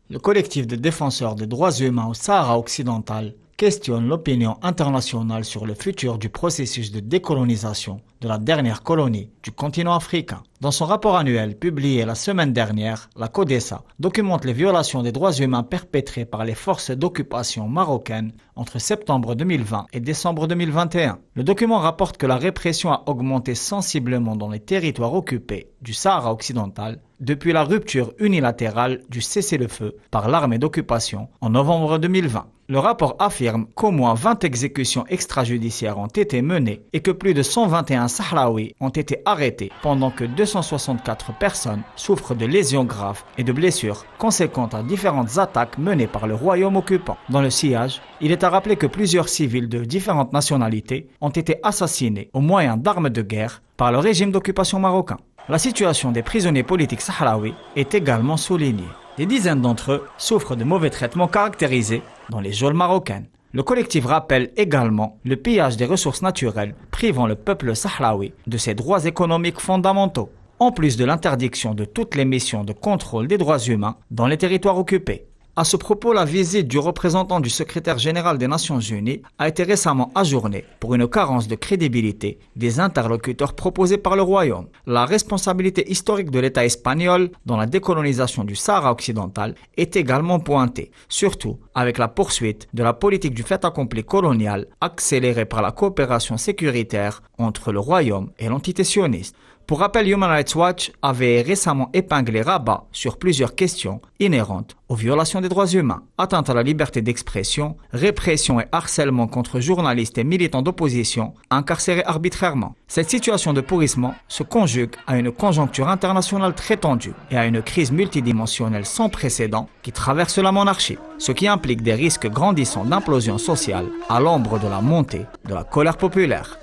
Le collectif de défenseurs des droits humains au Sahara occidental questionne l'opinion internationale sur le futur du processus de décolonisation de la dernière colonie du continent africain. Dans son rapport annuel publié la semaine dernière, la CODESA documente les violations des droits humains perpétrées par les forces d'occupation marocaines entre septembre 2020 et décembre 2021. Le document rapporte que la répression a augmenté sensiblement dans les territoires occupés du Sahara occidental depuis la rupture unilatérale du cessez-le-feu par l'armée d'occupation en novembre 2020. Le rapport affirme qu'au moins 20 exécutions extrajudiciaires ont été menées et que plus de 121 Sahraouis ont été arrêtés pendant que 264 personnes souffrent de lésions graves et de blessures conséquentes à différentes attaques menées par le royaume occupant. Dans le sillage, il est à rappeler que plusieurs civils de différentes nationalités ont été assassinés au moyen d'armes de guerre par le régime d'occupation marocain. La situation des prisonniers politiques sahraouis est également soulignée. Des dizaines d'entre eux souffrent de mauvais traitements caractérisés dans les geôles marocaines. Le collectif rappelle également le pillage des ressources naturelles privant le peuple sahraoui de ses droits économiques fondamentaux, en plus de l'interdiction de toutes les missions de contrôle des droits humains dans les territoires occupés. À ce propos, la visite du représentant du secrétaire général des Nations Unies a été récemment ajournée pour une carence de crédibilité des interlocuteurs proposés par le Royaume. La responsabilité historique de l'État espagnol dans la décolonisation du Sahara occidental est également pointée, surtout avec la poursuite de la politique du fait accompli colonial accélérée par la coopération sécuritaire entre le Royaume et l'entité sioniste. Pour rappel, Human Rights Watch avait récemment épinglé Rabat sur plusieurs questions inhérentes aux violations des droits humains, atteinte à la liberté d'expression, répression et harcèlement contre journalistes et militants d'opposition incarcérés arbitrairement. Cette situation de pourrissement se conjugue à une conjoncture internationale très tendue et à une crise multidimensionnelle sans précédent qui traverse la monarchie, ce qui implique des risques grandissants d'implosion sociale à l'ombre de la montée de la colère populaire.